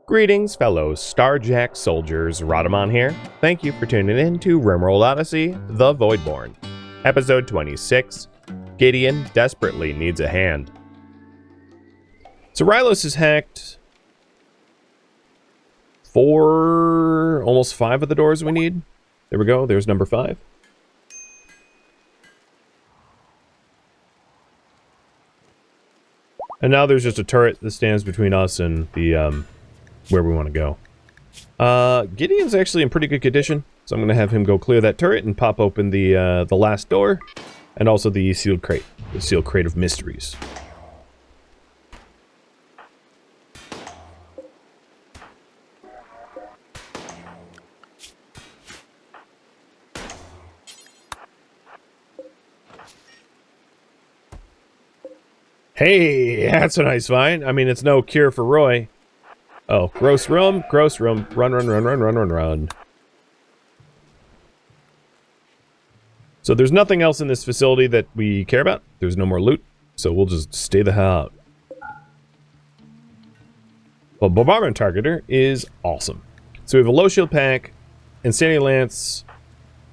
Greetings, fellow Starjacks soldiers. Rhadamant here. Thank you for tuning in to RimWorld Odyssey, The Voidborn. Episode 26, Gideon desperately needs a hand. So Rylos has hacked 4, almost 5 of the doors we need. There we go, there's number 5. And now there's just a turret that stands between us and the, where we want to go. Gideon's actually in pretty good condition, so I'm going to have him go clear that turret and pop open the last door, and also the sealed crate of mysteries. Hey, that's a nice find. I mean, it's no cure for Roy. Oh, gross room, gross room. Run, run, run, run, run, run, run. So there's nothing else in this facility that we care about. There's no more loot, so we'll just stay the hell out. Well, Bombardment Targeter is awesome. So we have a low shield pack, Insanity Lance,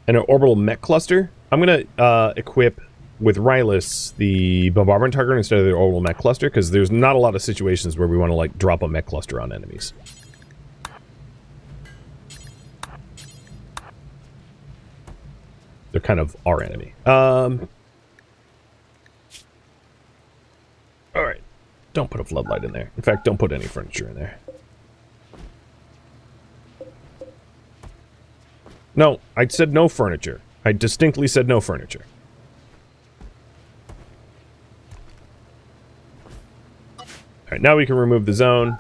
and an orbital mech cluster. I'm gonna equip with Rylos the Bombardment Targeter instead of the orbital mech cluster, because there's not a lot of situations where we want to like drop a mech cluster on enemies. They're kind of our enemy. Alright. Don't put a floodlight in there. In fact, don't put any furniture in there. No, I said no furniture. I distinctly said no furniture. Alright, now we can remove the zone.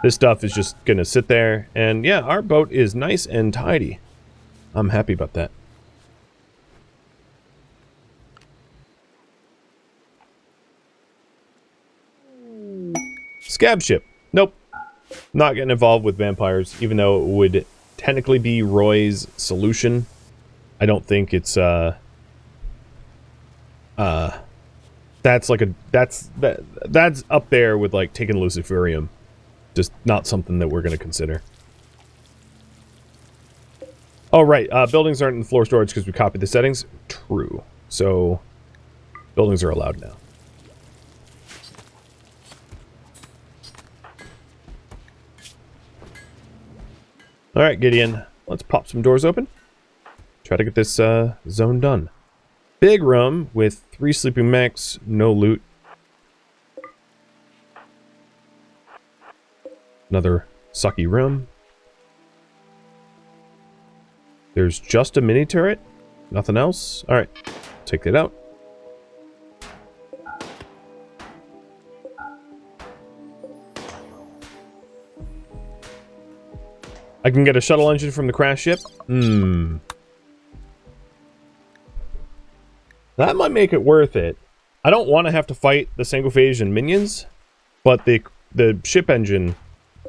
This stuff is just gonna sit there. And yeah, our boat is nice and tidy. I'm happy about that. Scab ship. Nope. Not getting involved with vampires, even though it would technically be Roy's solution. I don't think it's, that's like that's up there with like taking Luciferium. Just not something that we're going to consider. Oh, right. Buildings aren't in floor storage because we copied the settings. True. So, buildings are allowed now. Alright, Gideon. Let's pop some doors open. Try to get this zone done. Big room with 3 sleeping mechs, no loot. Another sucky room. There's just a mini turret. Nothing else. Alright, take that out. I can get a shuttle engine from the crash ship. That might make it worth it. I don't want to have to fight the Sangophage and minions, but the ship engine,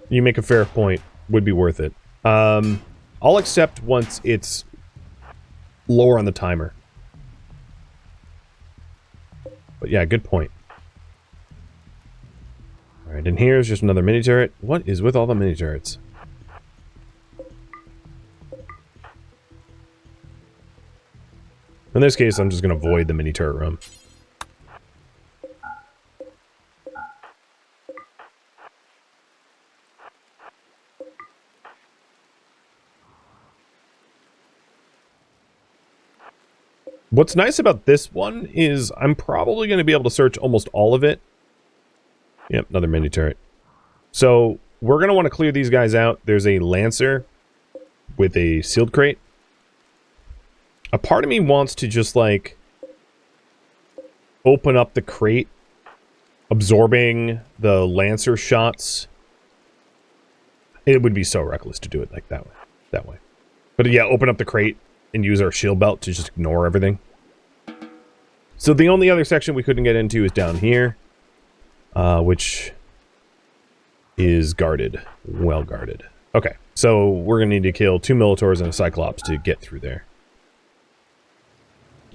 you make a fair point, would be worth it. I'll accept once it's lower on the timer. But yeah, good point. Alright, and here's just another mini turret. What is with all the mini turrets? In this case, I'm just going to avoid the mini turret room. What's nice about this one is I'm probably going to be able to search almost all of it. Yep, another mini turret. So we're going to want to clear these guys out. There's a Lancer with a sealed crate. A part of me wants to just, like, open up the crate, absorbing the Lancer shots. It would be so reckless to do it like that way. But yeah, open up the crate and use our shield belt to just ignore everything. So the only other section we couldn't get into is down here, which is guarded, well guarded. Okay, so we're going to need to kill 2 Minotaurs and a Cyclops to get through there.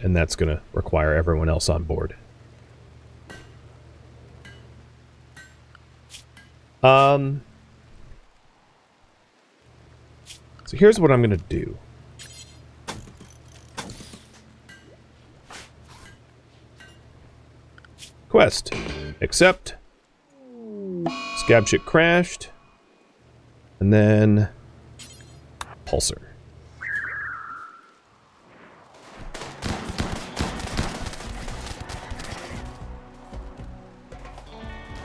And that's going to require everyone else on board. So here's what I'm going to do. Quest. Accept. Scab ship crashed. And then... Pulsar.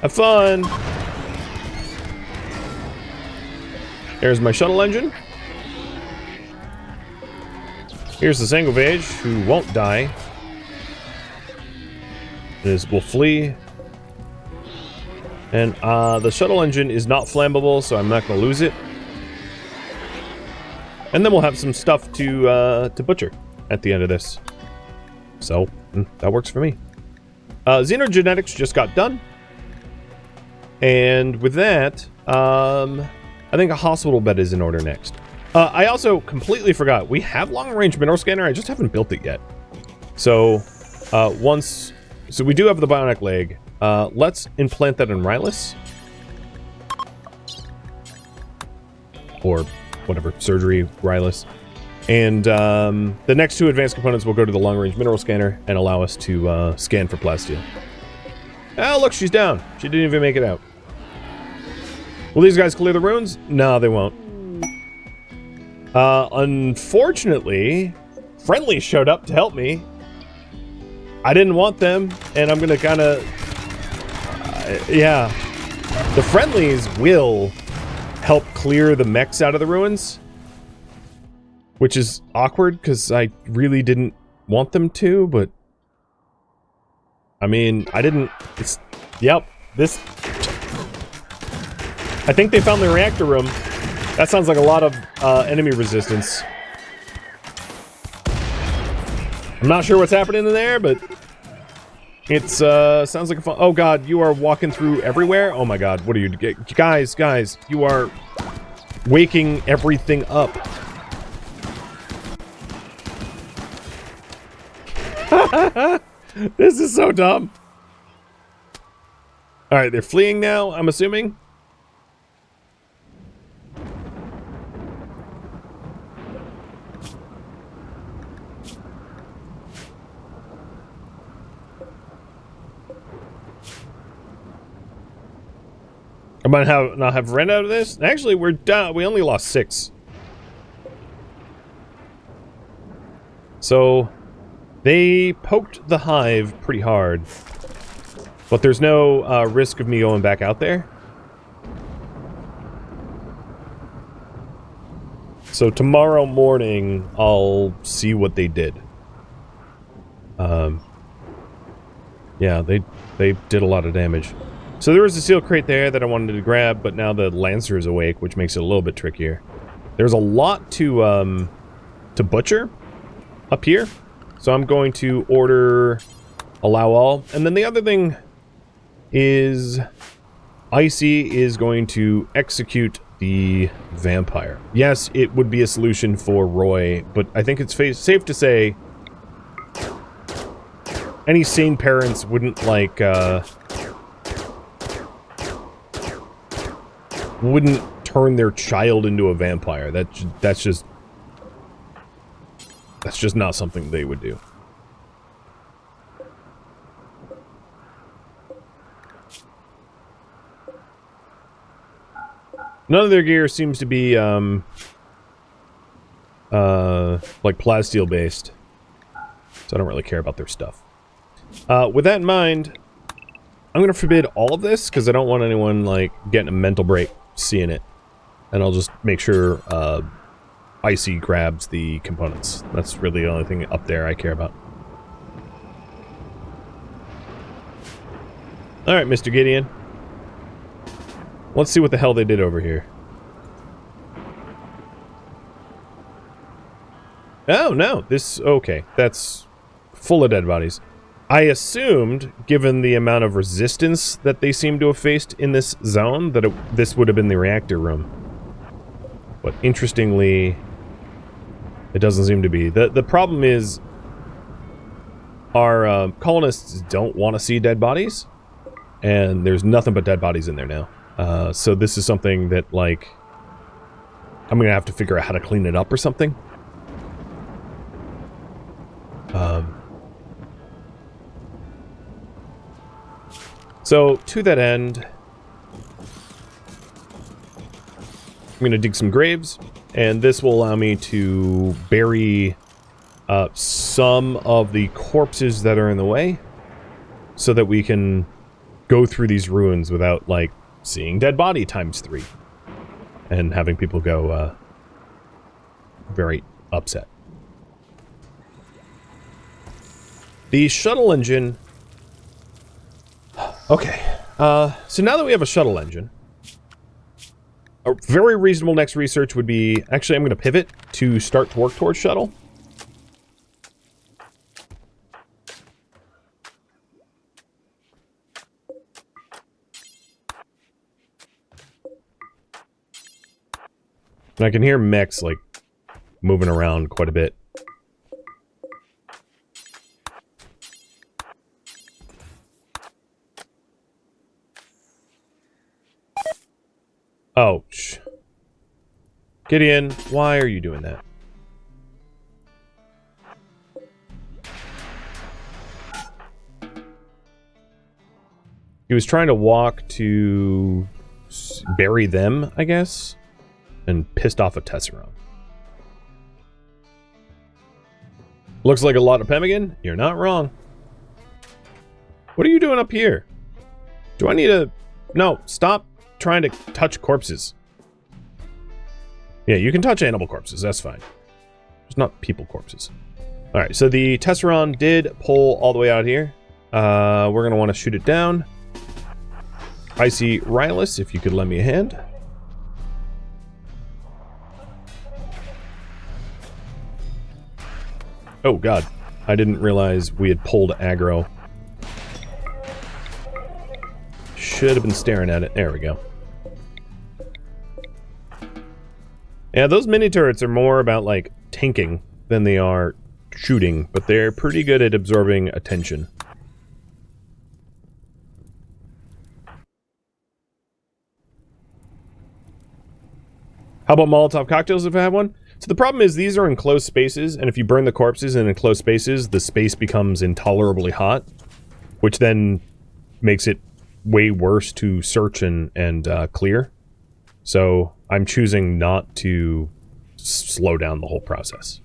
Have fun! There's my shuttle engine. Here's the Sangovage, who won't die. Will flee. And the shuttle engine is not flammable, so I'm not going to lose it. And then we'll have some stuff to butcher at the end of this. So, that works for me. Xenogenetics just got done. And with that, I think a hospital bed is in order next. I also completely forgot. We have long-range mineral scanner. I just haven't built it yet. So, So we do have the bionic leg. Let's implant that in Rylus. Or whatever, surgery, Rylus. And the next two advanced components will go to the long-range mineral scanner and allow us to scan for plasteel. Oh, look, she's down. She didn't even make it out. Will these guys clear the ruins? No, they won't. Unfortunately, friendlies showed up to help me. I didn't want them, and I'm gonna kind of... yeah. The friendlies will help clear the mechs out of the ruins. Which is awkward, because I really didn't want them to, but... I mean, I didn't... It's... Yep, this... I think they found the reactor room. That sounds like a lot of enemy resistance. I'm not sure what's happening in there, but it's sounds like a fun. Oh god, you are walking through everywhere. Oh my god, what are you, guys? You are waking everything up. This is so dumb. All right, they're fleeing now, I'm assuming. I might not have ran out of this. Actually, we're down. We only lost 6. So, they poked the hive pretty hard. But there's no risk of me going back out there. So tomorrow morning, I'll see what they did. Yeah, they did a lot of damage. So there was a seal crate there that I wanted to grab, but now the Lancer is awake, which makes it a little bit trickier. There's a lot to butcher up here, so I'm going to order allow all. And then the other thing is Icy is going to execute the vampire. Yes, it would be a solution for Roy, but I think it's safe to say any sane parents wouldn't like wouldn't turn their child into a vampire. That's just not something they would do. None of their gear seems to be like plasteel based, so I don't really care about their stuff. With that in mind, I'm gonna forbid all of this because I don't want anyone like getting a mental break seeing it, and I'll just make sure Icy grabs the components. That's really the only thing up there I care about. Alright, Mr. Gideon. Let's see what the hell they did over here. Oh, no. Okay. That's full of dead bodies. I assumed, given the amount of resistance that they seem to have faced in this zone, that this would have been the reactor room. But interestingly, it doesn't seem to be. The problem is our colonists don't want to see dead bodies, and there's nothing but dead bodies in there now. So this is something that, like, I'm going to have to figure out how to clean it up or something. So, to that end, I'm going to dig some graves, and this will allow me to bury some of the corpses that are in the way, so that we can go through these ruins without, like, seeing dead body times 3. And having people go, very upset. The shuttle engine... Okay, so now that we have a shuttle engine, a very reasonable next research would be... Actually, I'm going to pivot to start to work towards shuttle. And I can hear mechs, like, moving around quite a bit. Oh, shh. Gideon, why are you doing that? He was trying to walk to bury them, I guess, and pissed off a Tesseron. Looks like a lot of pemmican. You're not wrong. What are you doing up here? Do I need a... No, stop trying to touch corpses. Yeah, you can touch animal corpses. That's fine. Just not people corpses. Alright, so the Tesseron did pull all the way out here. We're going to want to shoot it down. Icy Rylus, if you could lend me a hand. Oh, God. I didn't realize we had pulled aggro. Should have been staring at it. There we go. Yeah, those mini turrets are more about, like, tanking than they are shooting, but they're pretty good at absorbing attention. How about Molotov cocktails if I have one? So the problem is these are in closed spaces, and if you burn the corpses in enclosed spaces, the space becomes intolerably hot, which then makes it way worse to search and clear. So I'm choosing not to slow down the whole process.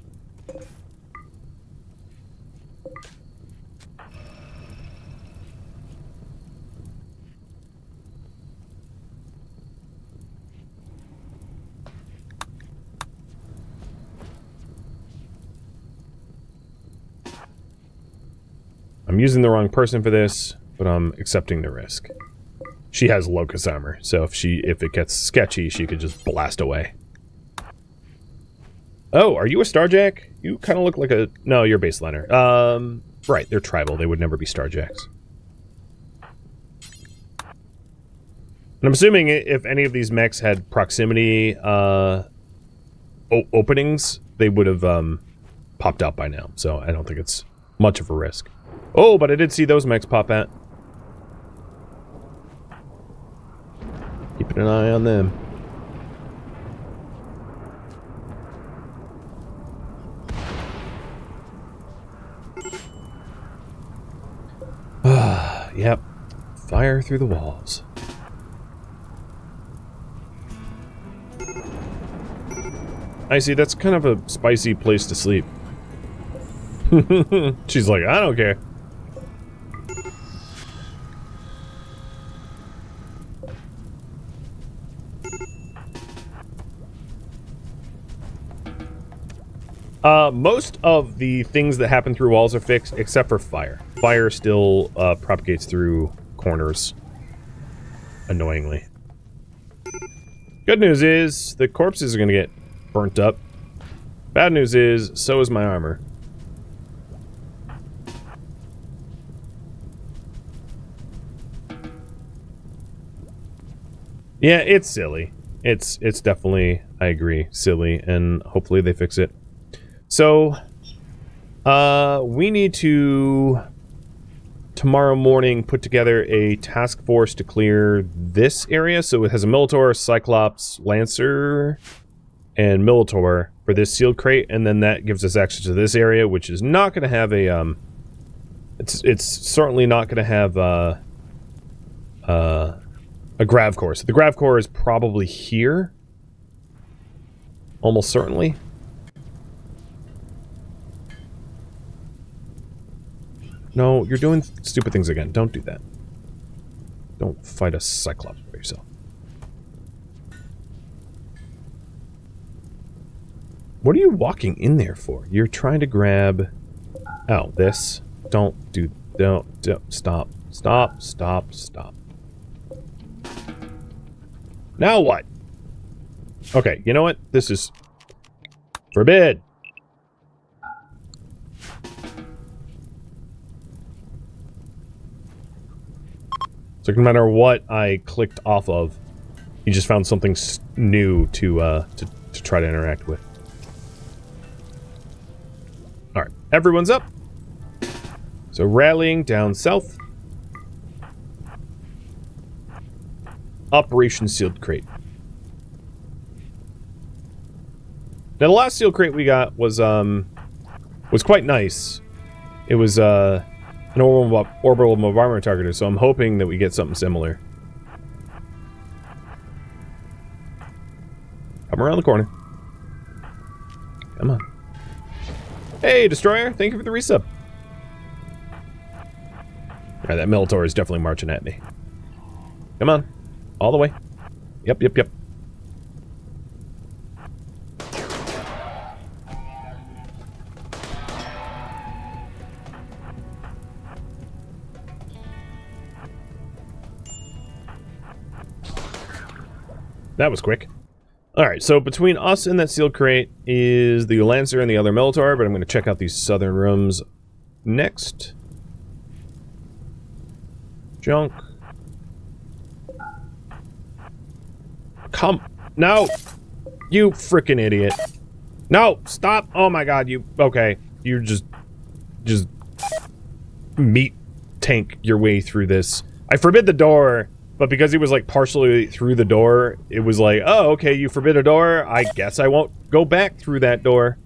I'm using the wrong person for this, but I'm accepting the risk. She has locust armor, so if it gets sketchy, she could just blast away. Oh, are you a Starjack? You kind of look like a... No, you're a baseliner. Right, they're tribal. They would never be Starjacks. And I'm assuming if any of these mechs had proximity openings, they would have popped out by now. So I don't think it's much of a risk. Oh, but I did see those mechs pop out. Keeping an eye on them. Yep. Fire through the walls. I see, that's kind of a spicy place to sleep. She's like, I don't care. Most of the things that happen through walls are fixed, except for fire. Fire still propagates through corners, annoyingly. Good news is, the corpses are going to get burnt up. Bad news is, so is my armor. Yeah, it's silly. It's definitely, I agree, silly, and hopefully they fix it. So, we need to, tomorrow morning, put together a task force to clear this area. So it has a Minotaur, Cyclops, Lancer, and Militor for this sealed crate, and then that gives us access to this area, which is not going to have a, it's certainly not going to have, a grav core. So the grav core is probably here. Almost certainly. No, you're doing stupid things again. Don't do that. Don't fight a Cyclops by yourself. What are you walking in there for? You're trying to grab... Oh, this. Don't. Stop. Stop. Now what? Okay, you know what? This is... Forbid! So no matter what I clicked off of, he just found something new to try to interact with. Alright, everyone's up. So rallying down south. Operation Sealed Crate. Now the last sealed crate we got was quite nice. It was an orbital bombardment targeter, so I'm hoping that we get something similar. Come around the corner. Come on. Hey, Destroyer! Thank you for the resub. Alright, that Militor is definitely marching at me. Come on. All the way. Yep. That was quick. Alright, so between us and that sealed crate is the Lancer and the other Militor, but I'm going to check out these southern rooms next. Junk. Come. No! You frickin' idiot. No! Stop! Oh my god, you... Okay. You just meat tank your way through this. I forbid the door, but because he was like partially through the door, it was like, oh, okay, you forbid a door, I guess I won't go back through that door.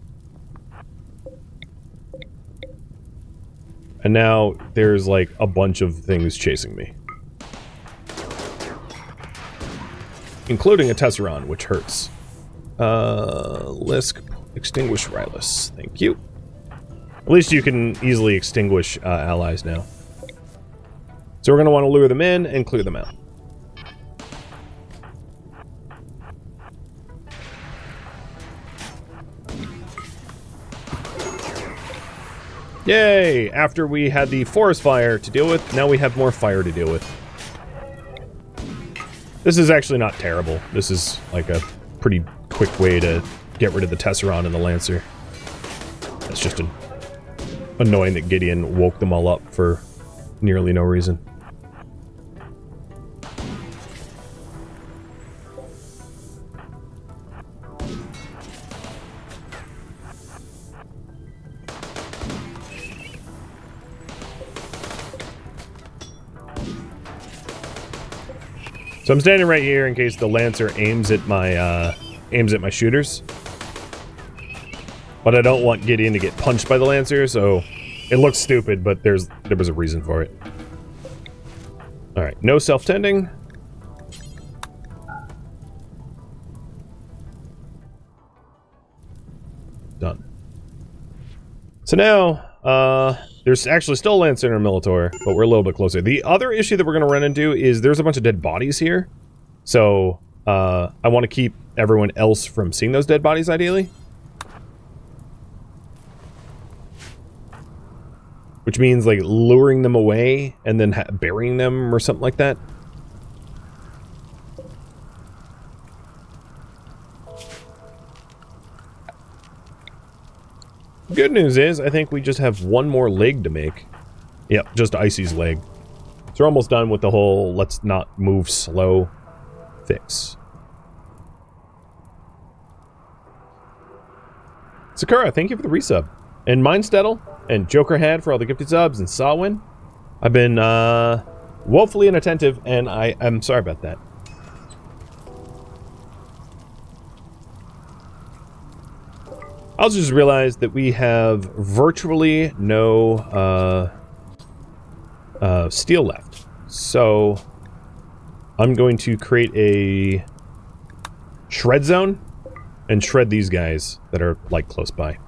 And now there's like a bunch of things chasing me. Including a Tesseron, which hurts. Lisk, extinguish Rylus. Thank you. At least you can easily extinguish allies now. So we're going to want to lure them in and clear them out. Yay! After we had the forest fire to deal with, now we have more fire to deal with. This is actually not terrible. This is like a pretty quick way to get rid of the Tesseron and the Lancer. It's just annoying that Gideon woke them all up for nearly no reason. So I'm standing right here in case the Lancer aims at my shooters. But I don't want Gideon to get punched by the Lancer, so it looks stupid, but there was a reason for it. Alright, no self-tending. Done. So now, there's actually still a Lancer and a Militor, but we're a little bit closer. The other issue that we're going to run into is there's a bunch of dead bodies here. So, I want to keep everyone else from seeing those dead bodies, ideally. Which means, like, luring them away and then burying them or something like that. Good news is, I think we just have one more leg to make. Yep, just Icy's leg. So we're almost done with the whole let's not move slow fix. Sakura, thank you for the resub. And Mindsteddle and Jokerhead for all the gifted subs and Sawin. I've been woefully inattentive and I'm sorry about that. I also just realized that we have virtually no steel left. So I'm going to create a shred zone and shred these guys that are like close by.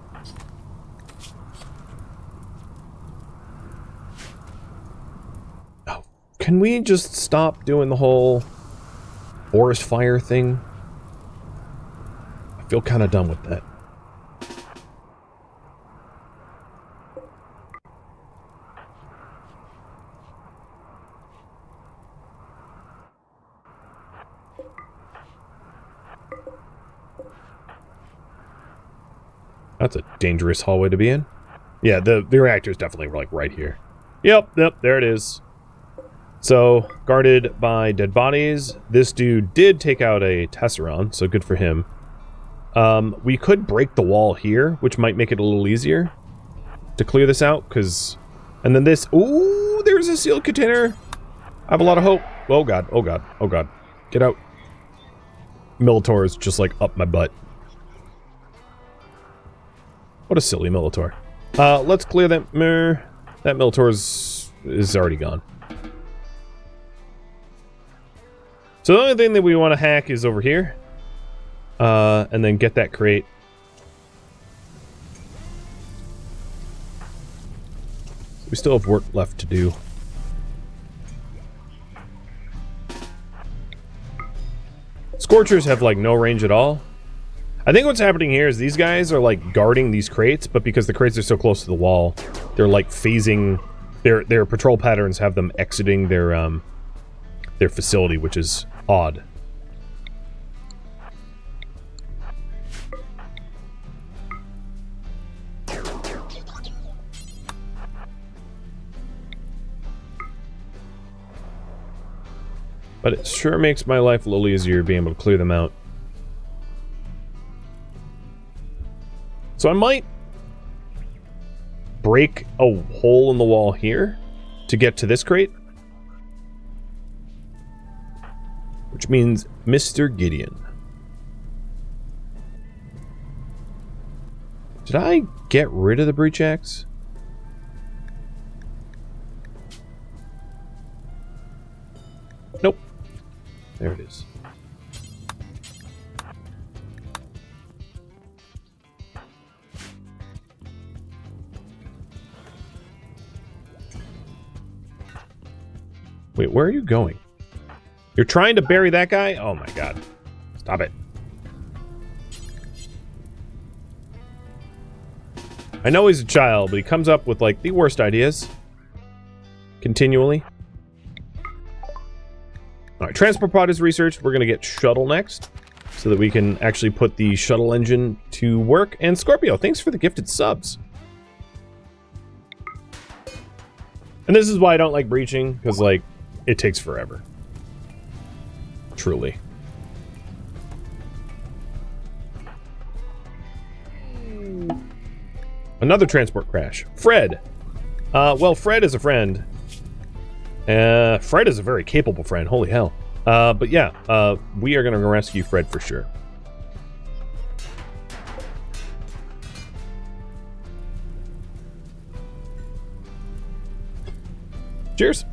Oh, can we just stop doing the whole forest fire thing? I feel kind of done with that. That's a dangerous hallway to be in. Yeah, the reactor is definitely like right here. Yep, there it is. So, guarded by dead bodies. This dude did take out a Tesseron, so good for him. We could break the wall here, which might make it a little easier to clear this out, because... And then this... Ooh, there's a sealed container! I have a lot of hope. Oh god, oh god, oh god. Get out. Militor is just like up my butt. What a silly Militor. Let's clear that mirror. That Militor is already gone. So the only thing that we want to hack is over here. And then get that crate. We still have work left to do. Scorchers have like no range at all. I think what's happening here is these guys are like guarding these crates, but because the crates are so close to the wall, they're like phasing their patrol patterns have them exiting their facility, which is odd. But it sure makes my life a little easier being able to clear them out. So I might break a hole in the wall here to get to this crate. Which means Mr. Gideon. Did I get rid of the breach axe? Nope. There it is. Wait, where are you going? You're trying to bury that guy? Oh my god. Stop it. I know he's a child, but he comes up with, like, the worst ideas. Continually. Alright, transport pod is researched. We're gonna get shuttle next, so that we can actually put the shuttle engine to work. And Scorpio, thanks for the gifted subs. And this is why I don't like breaching, because, like, it takes forever. Truly. Another transport crash. Fred. Well, Fred is a friend. Fred is a very capable friend. Holy hell. But yeah, we are going to rescue Fred for sure. Cheers.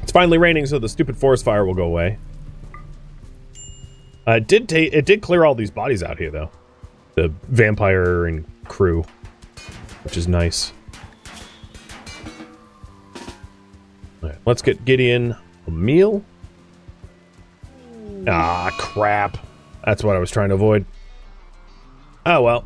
It's finally raining, so the stupid forest fire will go away. It did clear all these bodies out here, though. The vampire and crew, which is nice. All right, let's get Gideon a meal. Ah, crap. That's what I was trying to avoid. Oh, well.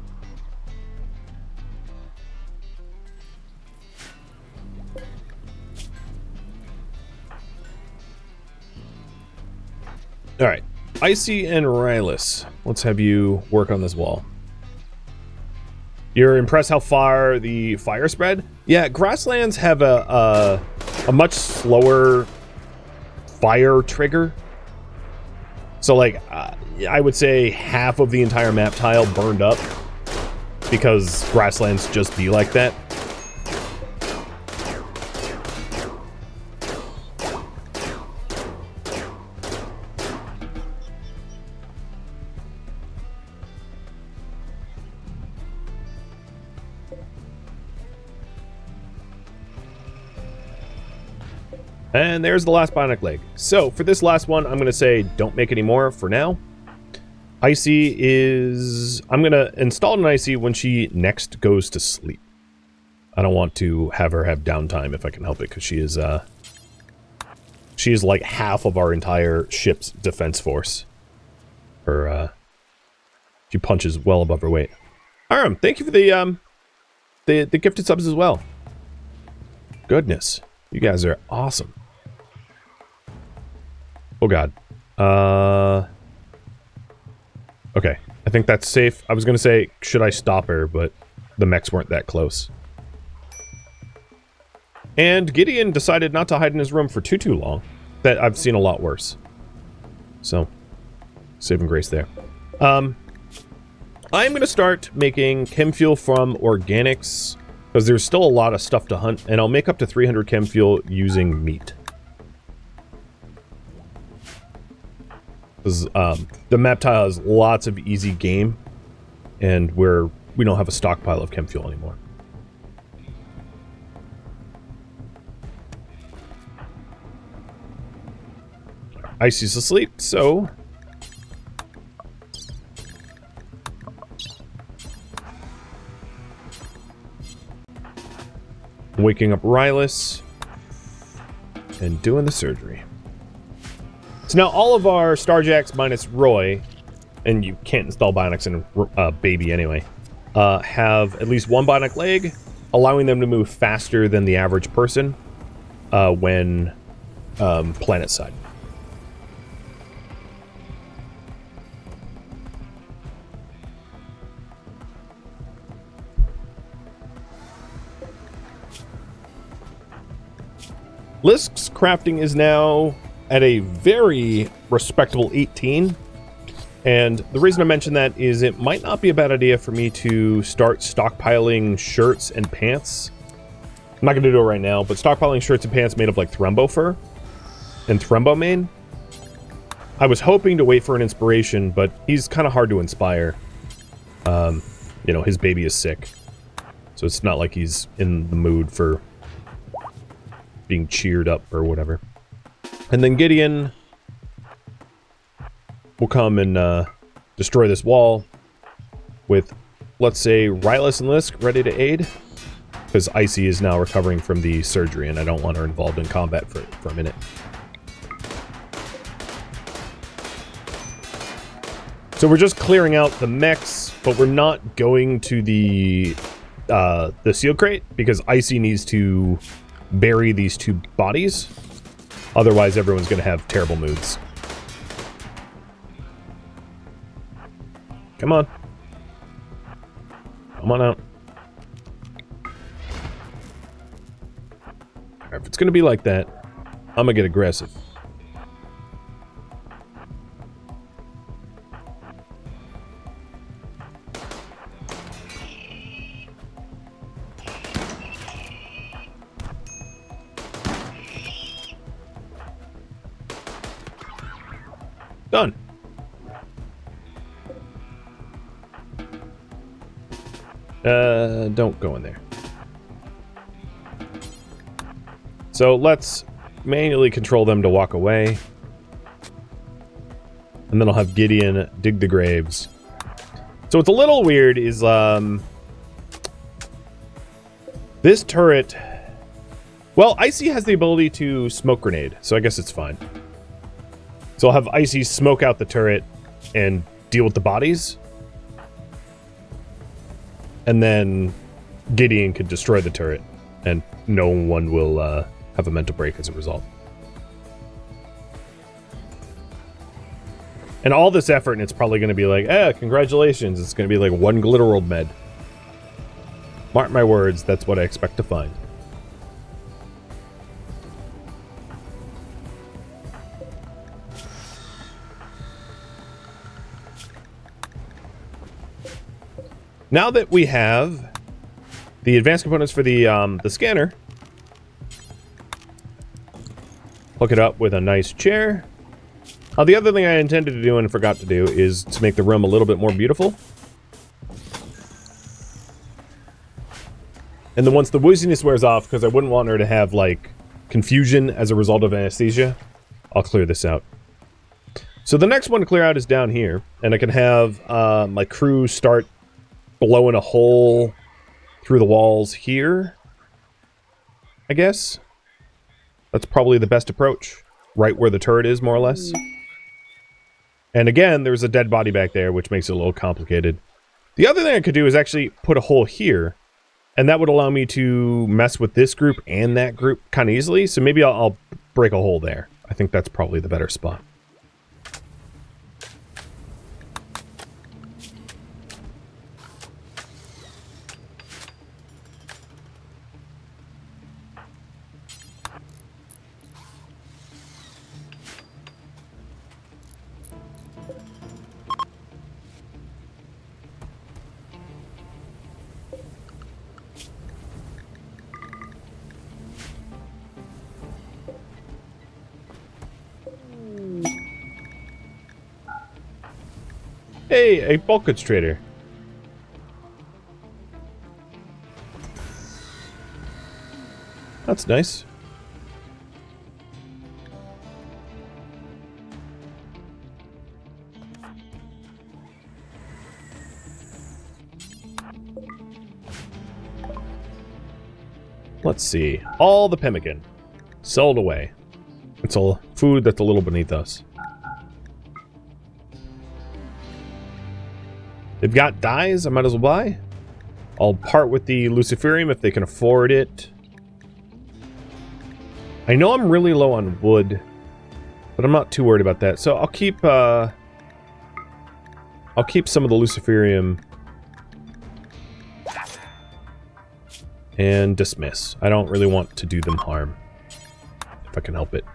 All right, Icy and Rylus. Let's have you work on this wall. You're impressed how far the fire spread? Yeah, grasslands have a much slower fire trigger. So, like, I would say half of the entire map tile burned up because grasslands just be like that. And there's the last bionic leg. So for this last one, I'm going to say don't make any more for now. Icy is... I'm going to install an Icy when she next goes to sleep. I don't want to have her have downtime if I can help it, because she is like half of our entire ship's defense force. She punches well above her weight. Aram, thank you for the gifted subs as well. Goodness, you guys are awesome. Oh god. Okay, I think that's safe. I was gonna say, should I stop her, but the mechs weren't that close. And Gideon decided not to hide in his room for too long. That I've seen a lot worse. So, saving grace there. I'm gonna start making chem fuel from organics, because there's still a lot of stuff to hunt, and I'll make up to 300 chem fuel using meat. Because the map tile has lots of easy game, and we don't have a stockpile of chem fuel anymore. Icy's asleep, so waking up Rylus and doing the surgery. So now all of our Starjacks minus Roy, and you can't install bionics in a baby anyway, have at least one bionic leg, allowing them to move faster than the average person when planet side. Lisk's crafting is now at a very respectable 18. And the reason I mention that is it might not be a bad idea for me to start stockpiling shirts and pants. I'm not going to do it right now, but stockpiling shirts and pants made of like Thrumbo fur and Thrumbo mane. I was hoping to wait for an inspiration, but he's kind of hard to inspire. You know, his baby is sick. So it's not like he's in the mood for being cheered up or whatever. And then Gideon will come and destroy this wall with, let's say, Rylus and Lisk ready to aid. Because Icy is now recovering from the surgery and I don't want her involved in combat for a minute. So we're just clearing out the mechs, but we're not going to the seal crate because Icy needs to bury these two bodies. Otherwise, everyone's going to have terrible moods. Come on. Come on out. Alright, if it's going to be like that, I'm going to get aggressive. Done. Don't go in there. So let's manually control them to walk away. And then I'll have Gideon dig the graves. So what's a little weird is, this turret... Well, Icy has the ability to smoke grenade, so I guess it's fine. So I'll have Icy smoke out the turret and deal with the bodies. And then Gideon could destroy the turret, and no one will have a mental break as a result. And all this effort, and it's probably going to be like, congratulations, it's going to be like one Glitterworld med. Mark my words, that's what I expect to find. Now that we have the advanced components for the scanner, hook it up with a nice chair. The other thing I intended to do and forgot to do is to make the room a little bit more beautiful. And then once the wooziness wears off, because I wouldn't want her to have, like, confusion as a result of anesthesia, I'll clear this out. So the next one to clear out is down here, and I can have my crew start blowing a hole through the walls here, I guess. That's probably the best approach. Right where the turret is, more or less. And again, there's a dead body back there, which makes it a little complicated. The other thing I could do is actually put a hole here, and that would allow me to mess with this group and that group kind of easily. So maybe I'll break a hole there. I think that's probably the better spot. Hey, a bulk goods trader. That's nice. Let's see. All the pemmican. Sold away. It's all food that's a little beneath us. They've got dyes, I might as well buy. I'll part with the Luciferium if they can afford it. I know I'm really low on wood, but I'm not too worried about that. So I'll keep some of the Luciferium and dismiss. I don't really want to do them harm, if I can help it.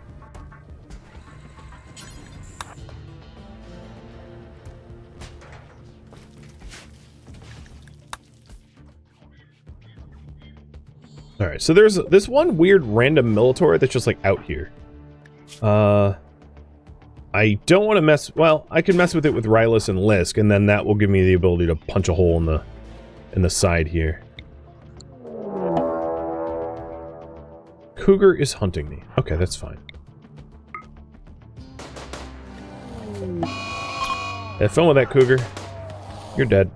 Alright, so there's this one weird random Militor that's just like out here. I don't want to mess... Well, I can mess with it with Rylus and Lisk, and then that will give me the ability to punch a hole in the side here. Cougar is hunting me. Okay, that's fine. Have fun with that, Cougar. You're dead.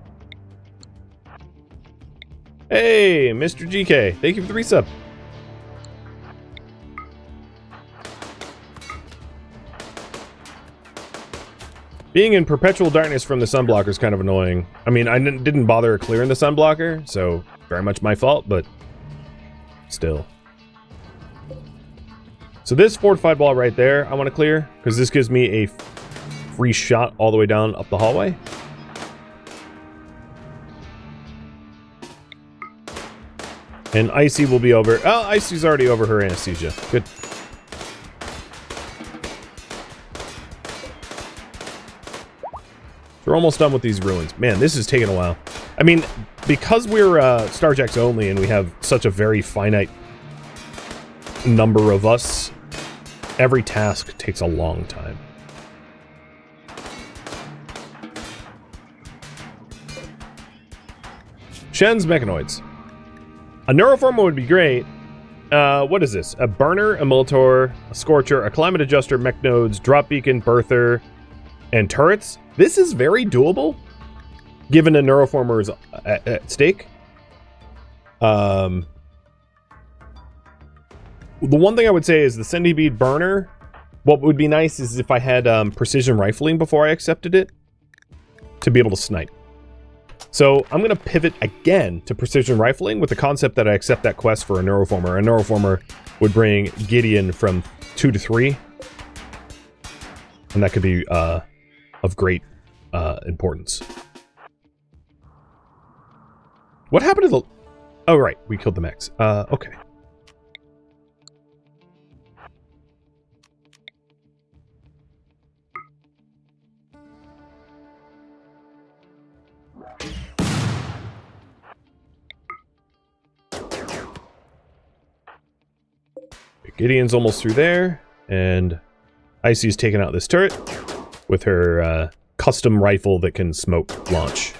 Hey, Mr. GK. Thank you for the resub. Being in perpetual darkness from the sunblocker is kind of annoying. I mean, I didn't bother clearing the sunblocker, so very much my fault, but still. So this fortified wall right there, I want to clear, because this gives me a free shot all the way down up the hallway. And Icy will be over. Oh, Icy's already over her anesthesia. Good. We're almost done with these ruins. Man, this is taking a while. I mean, because we're Starjacks only and we have such a very finite number of us, every task takes a long time. Shen's Mechanoids. A Neuroformer would be great. What is this? A Burner, a Militor, a Scorcher, a Climate Adjuster, Mech Nodes, Drop Beacon, Birther, and Turrets. This is very doable, given a Neuroformer is at stake. The one thing I would say is the Centipede Burner. What would be nice is if I had precision rifling before I accepted it, to be able to snipe. So I'm going to pivot again to precision rifling with the concept that I accept that quest for a Neuroformer. A Neuroformer would bring Gideon from 2 to 3. And that could be of great importance. What happened to the... Oh, right. We killed the mechs. Okay. Gideon's almost through there, and Icy's taking out this turret with her custom rifle that can smoke launch.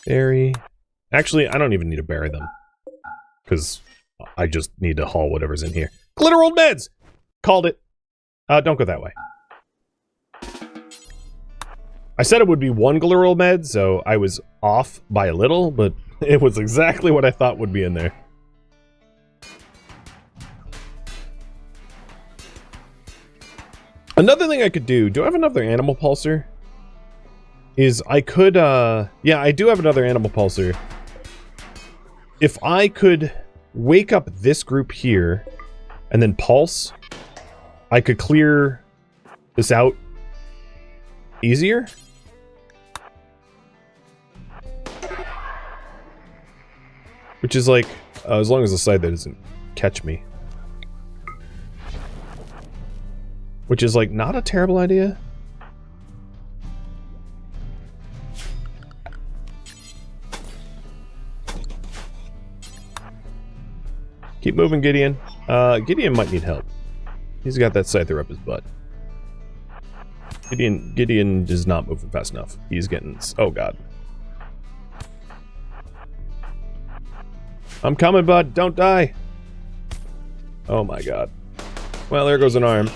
Bury. Actually, I don't even need to bury them. Because I just need to haul whatever's in here. Glitterold meds! Called it. Don't go that way. I said it would be one Glitterold med, so I was off by a little, but it was exactly what I thought would be in there. Another thing I could do I have another animal pulsar? Is I could, yeah, I do have another animal pulsar. If I could wake up this group here, and then pulse, I could clear this out easier. Which is like, as long as the side that doesn't catch me. Which is like, not a terrible idea. Keep moving, Gideon. Gideon might need help. He's got that scyther up his butt. Gideon is not moving fast enough. He's getting... Oh, God. I'm coming, bud. Don't die. Oh, my God. Well, there goes an arm.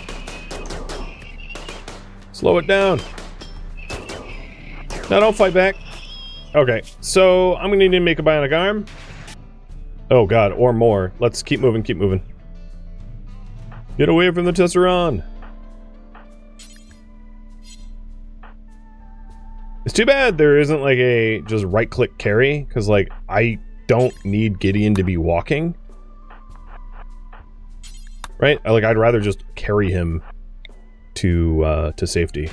Slow it down. No, don't fight back. Okay, so I'm gonna need to make a bionic arm. Oh god, or more. Let's keep moving, keep moving. Get away from the Tesseron. It's too bad there isn't like a just right-click carry, because like I don't need Gideon to be walking. Right? Like I'd rather just carry him to safety.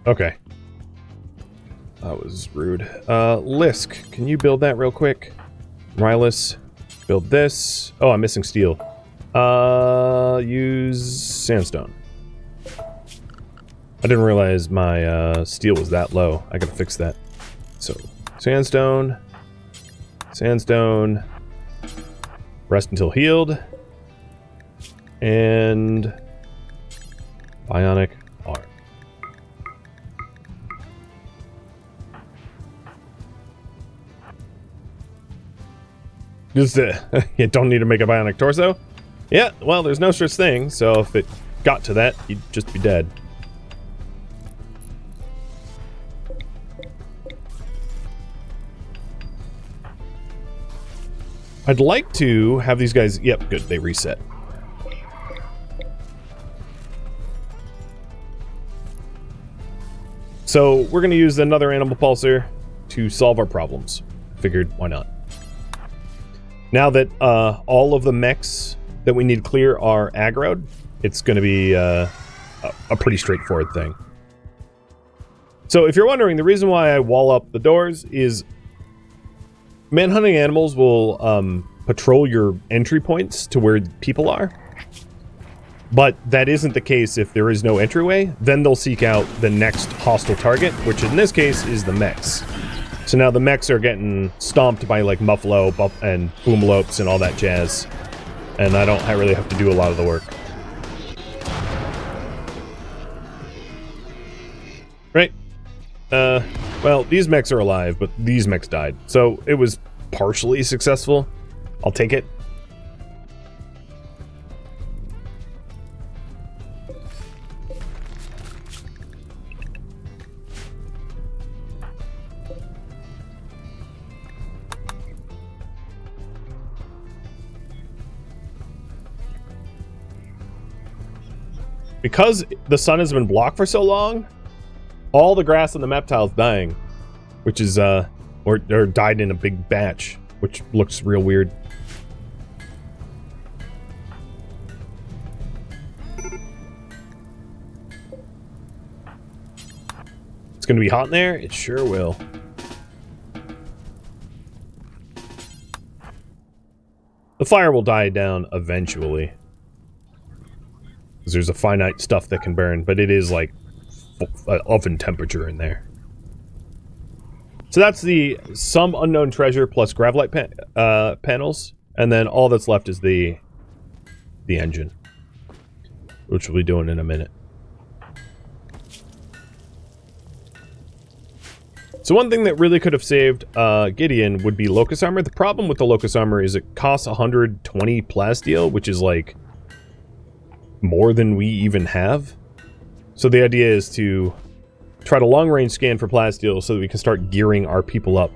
Okay. That was rude. Lisk, can you build that real quick? Rylus, build this. Oh, I'm missing steel. Use sandstone. I didn't realize my steel was that low. I gotta fix that. So, sandstone. Sandstone. Rest until healed. And bionic arm. Just, you don't need to make a bionic torso? Yeah, well, there's no such thing, so if it got to that, you'd just be dead. I'd like to have these guys... Yep, good, they reset. So, we're going to use another animal pulsar to solve our problems. Figured, why not? Now that all of the mechs that we need clear are aggroed, it's going to be a pretty straightforward thing. So if you're wondering, the reason why I wall up the doors is manhunting animals will patrol your entry points to where people are. But that isn't the case if there is no entryway. Then they'll seek out the next hostile target, which in this case is the mechs. So now the mechs are getting stomped by like Muffalo and Boomlopes and all that jazz. And I really have to do a lot of the work. Right. Well, these mechs are alive, but these mechs died. So it was partially successful. I'll take it. Because the sun has been blocked for so long, all the grass on the map tile is dying, which is, or died in a big batch, which looks real weird. It's gonna be hot in there? It sure will. The fire will die down eventually. Because there's a finite stuff that can burn, but it is like oven temperature in there. So that's the some unknown treasure plus Gravlite panels, and then all that's left is the engine. which we'll be doing in a minute. So one thing that really could have saved Gideon would be Locust Armor. The problem with the Locust Armor is it costs 120 plasteel, which is like more than we even have. So the idea is to try to long-range scan for plasteel so that we can start gearing our people up.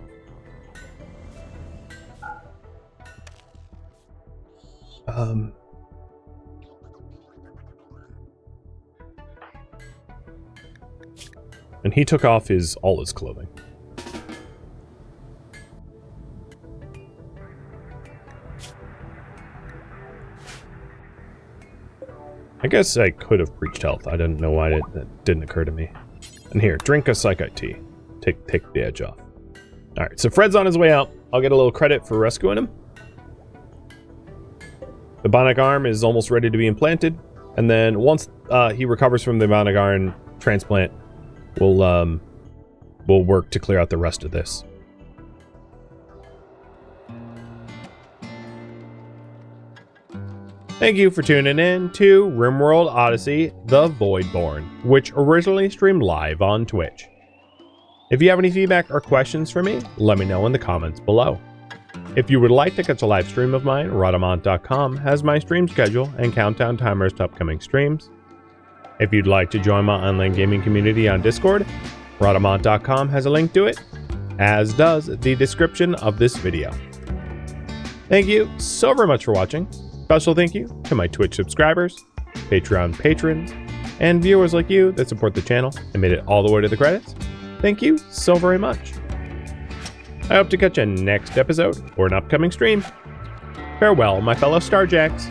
And he took off all his clothing. I guess I could have breached health. I didn't know why that didn't occur to me. And here, drink a Psychite tea. Take the edge off. Alright, so Fred's on his way out. I'll get a little credit for rescuing him. The bionic arm is almost ready to be implanted. And then once he recovers from the bionic arm transplant, we'll work to clear out the rest of this. Thank you for tuning in to RimWorld Odyssey, The Voidborn, which originally streamed live on Twitch. If you have any feedback or questions for me, let me know in the comments below. If you would like to catch a live stream of mine, Rhadamant.com has my stream schedule and countdown timers to upcoming streams. If you'd like to join my online gaming community on Discord, Rhadamant.com has a link to it, as does the description of this video. Thank you so very much for watching. Special thank you to my Twitch subscribers, Patreon patrons, and viewers like you that support the channel and made it all the way to the credits. Thank you so very much. I hope to catch you next episode or an upcoming stream. Farewell, my fellow Starjacks.